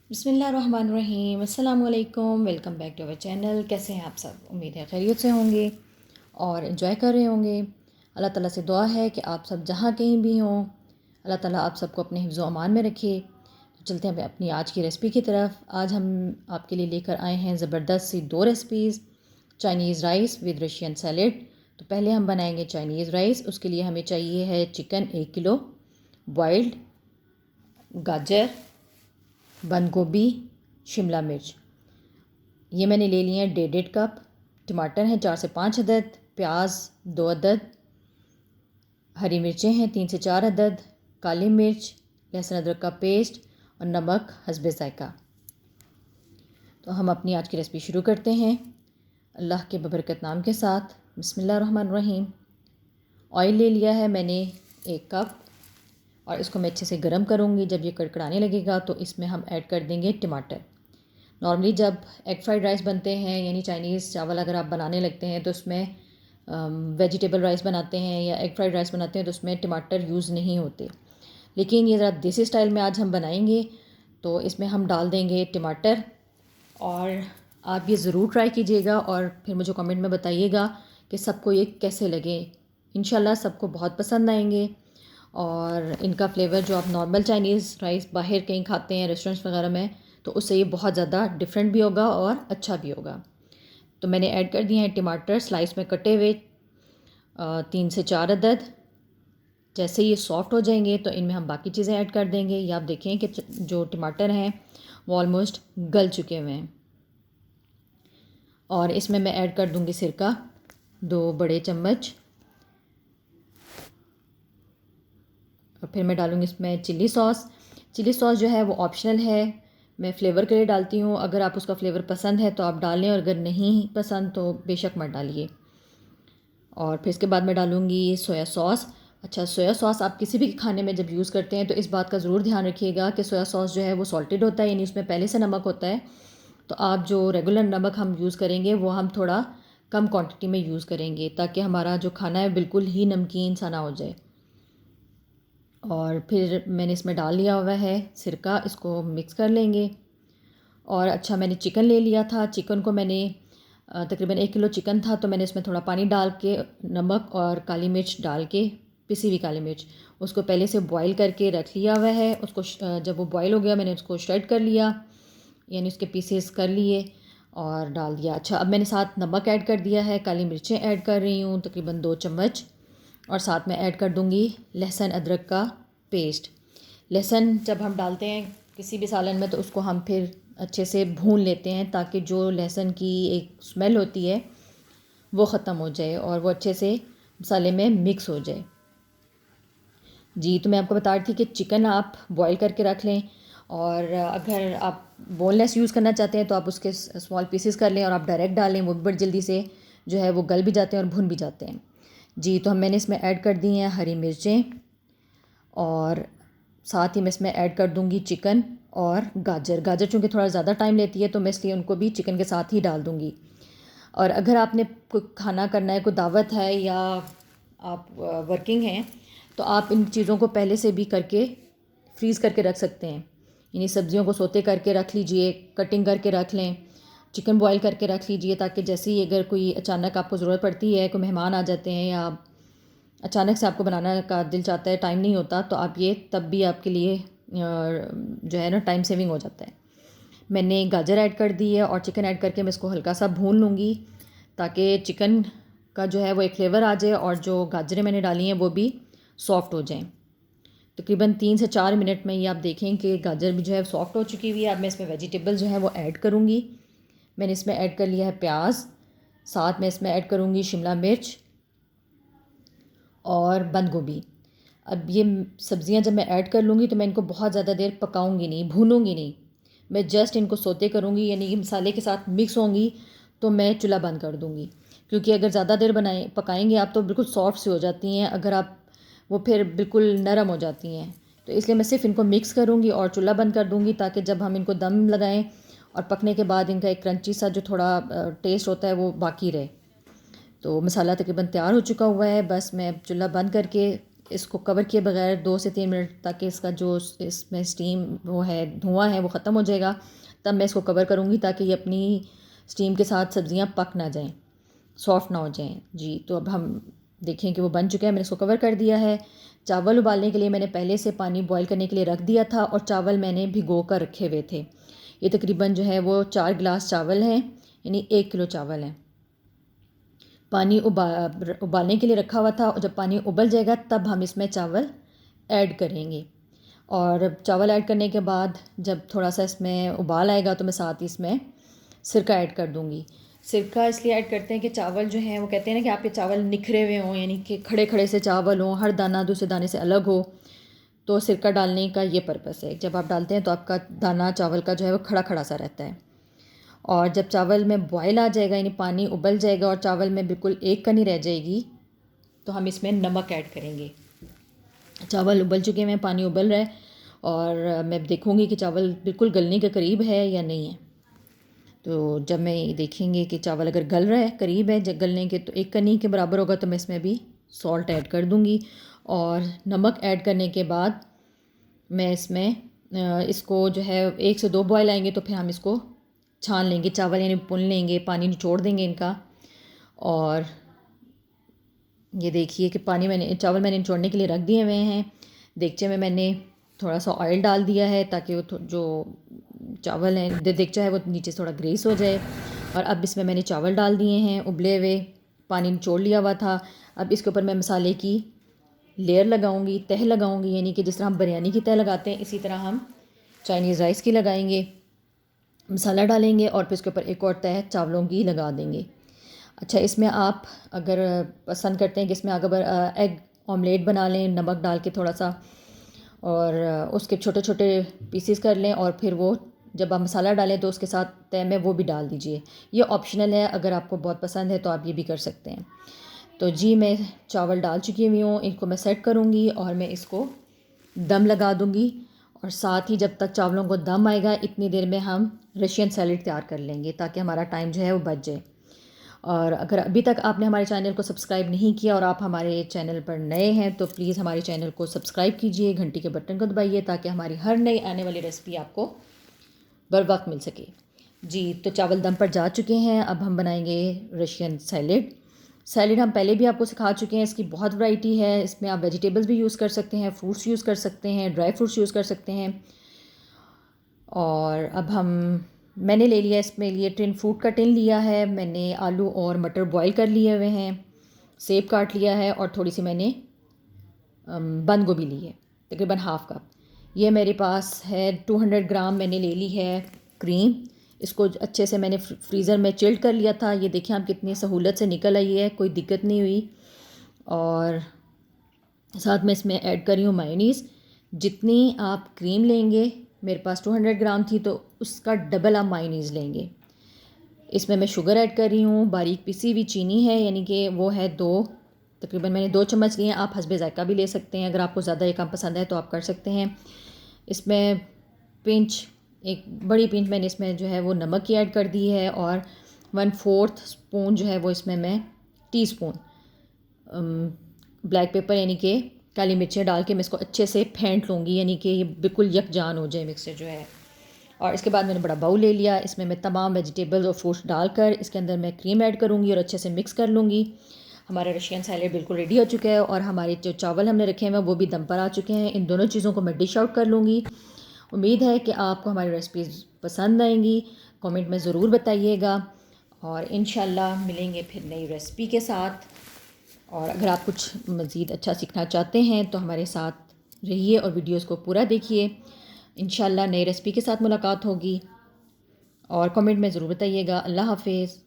बिस्मिल्लाहिर्रहमानिर्रहीम अस्सलाम वालेकुम। Welcome back to our channel. कैसे हैं आप सब? उम्मीद है खैरियत से होंगे और इन्जॉय कर रहे होंगे। अल्लाह ताला से दुआ है कि आप सब जहाँ कहीं भी हों, अल्लाह ताला आप सबको अपने हिफ्ज़ व अमान में रखे। तो चलते हैं अपनी आज की रेसिपी की तरफ। आज हम आपके लिए लेकर आए हैं ज़बरदस्त सी दो recipes. Chinese rice with Russian salad. तो पहले हम बनाएंगे चाइनीज़ राइस। उसके लिए हमें चाहिए है चिकन 1 किलो, बॉइल्ड गाजर, बंद गोभी, शिमला मिर्च ये मैंने ले लिए हैं 1.5 कप। टमाटर हैं 4 से 5 अदद, प्याज 2 अदद, हरी मिर्चें हैं 3 से 4 अदद, काली मिर्च, लहसुन अदरक का पेस्ट और नमक हस्बे ज़ायका। तो हम अपनी आज की रेसिपी शुरू करते हैं अल्लाह के बबरकत नाम के साथ। बिस्मिल्लाहिर्रहमानिर्रहीम। ऑयल ले लिया है मैंने 1 कप और इसको मैं अच्छे से गर्म करूँगी। जब ये कड़कड़ाने लगेगा तो इसमें हम ऐड कर देंगे टमाटर। नॉर्मली जब एग फ्राइड राइस बनते हैं यानी चाइनीज़ चावल अगर आप बनाने लगते हैं तो उसमें वेजिटेबल राइस बनाते हैं या एग फ्राइड राइस बनाते हैं तो उसमें टमाटर यूज़ नहीं होते। लेकिन ये ज़रा देसी स्टाइल में आज हम बनाएंगे तो इसमें हम डाल देंगे टमाटर। और आप ये ज़रूर ट्राई कीजिएगा और फिर मुझे कमेंट में बताइएगा कि सबको ये कैसे लगे। इंशाल्लाह सबको बहुत पसंद आएंगे और इनका फ्लेवर जो आप नॉर्मल चाइनीज़ राइस बाहर कहीं खाते हैं रेस्टोरेंट्स वगैरह में तो उससे ये बहुत ज़्यादा डिफरेंट भी होगा और अच्छा भी होगा। तो मैंने ऐड कर दिए हैं टमाटर स्लाइस में कटे हुए 3 से 4 अदद। जैसे ये सॉफ्ट हो जाएंगे तो इनमें हम बाकी चीज़ें ऐड कर देंगे। ये आप देखें कि जो टमाटर हैं वो ऑलमोस्ट गल चुके हुए हैं। और इसमें मैं ऐड कर दूंगी सिरका 2 बड़े चम्मच। और फिर मैं डालूँगी इसमें चिल्ली सॉस। चिल्ली सॉस जो है वो ऑप्शनल है, मैं फ़्लेवर के लिए डालती हूँ। अगर आप उसका फ़्लेवर पसंद है तो आप डालें और अगर नहीं पसंद तो बेशक मत डालिए। और फिर इसके बाद मैं डालूँगी सोया सॉस। अच्छा, सोया सॉस आप किसी भी खाने में जब यूज़ करते हैं तो इस बात का ज़रूर ध्यान रखिएगा कि सोया सॉस जो है वो सॉल्टेड होता है यानी उसमें पहले से नमक होता है। तो आप जो रेगुलर नमक हम यूज़ करेंगे वो हम थोड़ा कम क्वांटिटी में यूज़ करेंगे ताकि हमारा जो खाना है बिल्कुल ही नमकीन सा ना हो जाए। और फिर मैंने इसमें डाल लिया हुआ है सिरका, इसको मिक्स कर लेंगे। और अच्छा, मैंने चिकन ले लिया था। चिकन को मैंने तकरीबन 1 किलो चिकन था तो मैंने इसमें थोड़ा पानी डाल के नमक और काली मिर्च डाल के, पिसी हुई काली मिर्च, उसको पहले से बॉईल करके रख लिया हुआ है। उसको जब वो बॉईल हो गया मैंने उसको श्रेड कर लिया यानी उसके पीसेस कर लिए और डाल दिया। अच्छा, अब मैंने साथ नमक ऐड कर दिया है, काली मिर्चें ऐड कर रही हूँ तकरीबन 2 चम्मच। और साथ में ऐड कर दूँगी लहसुन अदरक का पेस्ट। लहसुन जब हम डालते हैं किसी भी सालन में तो उसको हम फिर अच्छे से भून लेते हैं ताकि जो लहसुन की एक स्मेल होती है वो ख़त्म हो जाए और वो अच्छे से मसाले में मिक्स हो जाए। जी, तो मैं आपको बता रही थी कि चिकन आप बॉईल करके रख लें और अगर आप बोनलेस यूज़ करना चाहते हैं तो आप उसके स्मॉल पीसेस कर लें और आप डायरेक्ट डालें, वो बड़ी जल्दी से जो है वो गल भी जाते हैं और भुन भी जाते हैं। जी, तो मैंने इसमें ऐड कर दी हैं हरी मिर्चें और साथ ही मैं इसमें ऐड कर दूंगी चिकन और गाजर। गाजर चूँकि थोड़ा ज़्यादा टाइम लेती है तो मैं इसलिए उनको भी चिकन के साथ ही डाल दूंगी। और अगर आपने कोई खाना करना है, कोई दावत है या आप वर्किंग हैं तो आप इन चीज़ों को पहले से भी करके फ्रीज़ करके रख सकते हैं। यानी सब्जियों को सोते करके रख लीजिए, कटिंग करके रख लें, चिकन बॉईल करके रख लीजिए ताकि जैसे ही अगर कोई अचानक आपको ज़रूरत पड़ती है, कोई मेहमान आ जाते हैं या अचानक से आपको बनाने का दिल चाहता है, टाइम नहीं होता, तो आप ये तब भी आपके लिए जो है ना टाइम सेविंग हो जाता है। मैंने गाजर ऐड कर दी है और चिकन ऐड करके मैं इसको हल्का सा भून लूँगी ताकि चिकन का जो है वो एक फ्लेवर आ जाए और जो गाजरें मैंने डाली हैं वो भी सॉफ्ट हो जाएं। तकरीबन 3 से 4 मिनट में ये आप देखें कि गाजर भी जो है सॉफ्ट हो चुकी हुई है। अब मैं इसमें वेजिटेबल जो है वो ऐड करूँगी। मैंने इसमें ऐड कर लिया है प्याज, साथ में इसमें ऐड करूँगी शिमला मिर्च और बंद गोभी। अब ये सब्ज़ियाँ जब मैं ऐड कर लूँगी तो मैं इनको बहुत ज़्यादा देर पकाऊँगी नहीं, भूनूँगी नहीं, मैं जस्ट इनको सोते करूँगी यानी कि मसाले के साथ मिक्स होंगी तो मैं चूल्हा बंद कर दूँगी। क्योंकि अगर ज़्यादा देर पकाएंगे आप तो बिल्कुल सॉफ्ट सी हो जाती हैं, अगर आप वो फिर बिल्कुल नरम हो जाती हैं। तो इसलिए मैं सिर्फ इनको मिक्स करूँगी और चूल्हा बंद कर दूँगी ताकि जब हम इनको दम लगाएं और पकने के बाद इनका एक क्रंची सा जो थोड़ा टेस्ट होता है वो बाकी रहे। तो मसाला तकरीबन तैयार हो चुका हुआ है। बस मैं चूल्हा बंद करके इसको कवर किए बगैर 2 से 3 मिनट तक इसका जो इसमें स्टीम वो है धुआं है वो ख़त्म हो जाएगा, तब मैं इसको कवर करूँगी ताकि ये अपनी स्टीम के साथ सब्ज़ियाँ पक ना जाएँ, सॉफ़्ट ना हो जाएँ। जी, तो अब हम देखें कि वो बन चुका है, मैंने इसको कवर कर दिया है। चावल उबालने के लिए मैंने पहले से पानी बॉयल करने के लिए रख दिया था और चावल मैंने भिगो कर रखे हुए थे। ये तकरीबन जो है वो 4 गिलास चावल हैं, यानी 1 किलो चावल हैं। पानी उबालने के लिए रखा हुआ था और जब पानी उबल जाएगा तब हम इसमें चावल ऐड करेंगे। और चावल ऐड करने के बाद जब थोड़ा सा इसमें उबाल आएगा तो मैं साथ ही इसमें सिरका ऐड कर दूँगी। सिरका इसलिए ऐड करते हैं कि चावल जो हैं वो कहते हैं ना कि आपके चावल निखरे हुए हों, यानी कि खड़े खड़े से चावल हों, हर दाना दूसरे दाने से अलग हो, तो सिरका डालने का ये पर्पस है। जब आप डालते हैं तो आपका दाना चावल का जो है वो खड़ा खड़ा सा रहता है। और जब चावल में बॉयल आ जाएगा, यानी पानी उबल जाएगा और चावल में बिल्कुल एक कनी रह जाएगी, तो हम इसमें नमक ऐड करेंगे। चावल उबल चुके हैं, पानी उबल रहा है और मैं देखूँगी कि चावल बिल्कुल गलने के करीब है या नहीं है। तो जब मैं देखेंगे कि चावल अगर गल रहा है, करीब है जब गलने के, तो एक कनी के बराबर होगा, तो मैं इसमें भी सॉल्ट ऐड कर दूँगी। और नमक ऐड करने के बाद मैं इसमें इसको जो है 1 से 2 बॉयल आएंगे तो फिर हम इसको छान लेंगे, चावल यानी भून लेंगे, पानी निचोड़ देंगे इनका। और ये देखिए कि चावल मैंने निचोड़ने के लिए रख दिए हुए हैं। देगचे में मैंने थोड़ा सा ऑयल डाल दिया है ताकि वो जो चावल है देगचा है वो नीचे से थोड़ा ग्रीस हो जाए। और अब इसमें मैंने चावल डाल दिए हैं उबले हुए, पानी निचोड़ लिया हुआ था। अब इसके ऊपर मैं मसाले की लेयर लगाऊंगी, तह लगाऊंगी, यानी कि जिस तरह हम बिरयानी की तह लगाते हैं इसी तरह हम चाइनीज़ राइस की लगाएंगे। मसाला डालेंगे और फिर उसके ऊपर एक और तह चावलों की लगा देंगे। अच्छा, इसमें आप अगर पसंद करते हैं कि इसमें अगर एग ऑमलेट बना लें नमक डाल के थोड़ा सा, और उसके छोटे छोटे पीसेस कर लें और फिर वो जब आप मसाला डालें तो उसके साथ तह में वो भी डाल दीजिए। ये ऑप्शनल है, अगर आपको बहुत पसंद है तो आप ये भी कर सकते हैं। तो जी, मैं चावल डाल चुकी हुई हूँ, इनको मैं सेट करूँगी और मैं इसको दम लगा दूँगी। और साथ ही जब तक चावलों को दम आएगा इतनी देर में हम रशियन सैलेड तैयार कर लेंगे ताकि हमारा टाइम जो है वो बच जाए। और अगर अभी तक आपने हमारे चैनल को सब्सक्राइब नहीं किया और आप हमारे चैनल पर नए हैं तो प्लीज़ हमारे चैनल को सब्सक्राइब कीजिए, घंटी के बटन को दबाइए ताकि हमारी हर नई आने वाली रेसिपी आपको बर वक्त मिल सके। जी, तो चावल दम पर जा चुके हैं, अब हम बनाएंगे रशियन सैलेड हम पहले भी आपको सिखा चुके हैं, इसकी बहुत वैरायटी है। इसमें आप वेजिटेबल्स भी यूज़ कर सकते हैं, फ्रूट्स यूज़ कर सकते हैं, ड्राई फ्रूट्स यूज़ कर सकते हैं। और अब मैंने ले लिया इसमें लिए टिन फ्रूट का टिन लिया है, मैंने आलू और मटर बॉईल कर लिए हुए हैं, सेब काट लिया है और थोड़ी सी मैंने बंद गोभी ली है, तकरीबन हाफ़ कप। ये मेरे पास है 200 ग्राम मैंने ले ली है क्रीम। इसको अच्छे से मैंने फ्रीज़र में चिल्ड कर लिया था। ये देखिए आप कितनी सहूलत से निकल आई है, कोई दिक्कत नहीं हुई। और साथ में इसमें ऐड कर रही हूँ मायोनीज़। जितनी आप क्रीम लेंगे, मेरे पास 200 ग्राम थी तो उसका डबल आप मायोनीज़ लेंगे। इसमें मैं शुगर ऐड कर रही हूँ, बारीक पिसी हुई चीनी है, यानी कि वो है 2, तकरीबन मैंने 2 चम्मच लिए हैं। आप हस्बे ज़ायक़ा भी ले सकते हैं, अगर आपको ज़्यादा ये कम पसंद है तो आप कर सकते हैं। इसमें एक बड़ी पिंच मैंने इसमें जो है वो नमक की ऐड कर दी है और 1/4 स्पून जो है वो इसमें मैं टीस्पून ब्लैक पेपर यानी कि काली मिर्चें डाल के मैं इसको अच्छे से फेंट लूँगी, यानी कि ये बिल्कुल यकजान हो जाए मिक्सचर जो है। और इसके बाद मैंने बड़ा बाउल ले लिया, इसमें मैं तमाम वेजिटेबल्स और फ्रूट्स डालकर इसके अंदर मैं क्रीम ऐड करूँगी और अच्छे से मिक्स कर लूँगी। हमारा रशियन सैलेड बिल्कुल रेडी हो चुका है और हमारे जो चावल हमने रखे हैं वो भी दम पर आ चुके हैं। इन दोनों चीज़ों को मैं डिश आउट कर लूँगी। उम्मीद है कि आपको हमारी रेसिपीज़ पसंद आएंगी, कमेंट में ज़रूर बताइएगा और इंशाल्लाह मिलेंगे फिर नई रेसिपी के साथ। और अगर आप कुछ मज़ीद अच्छा सीखना चाहते हैं तो हमारे साथ रहिए और वीडियोस को पूरा देखिए। इंशाल्लाह नई रेसिपी के साथ मुलाकात होगी और कमेंट में ज़रूर बताइएगा। अल्लाह हाफ़िज़।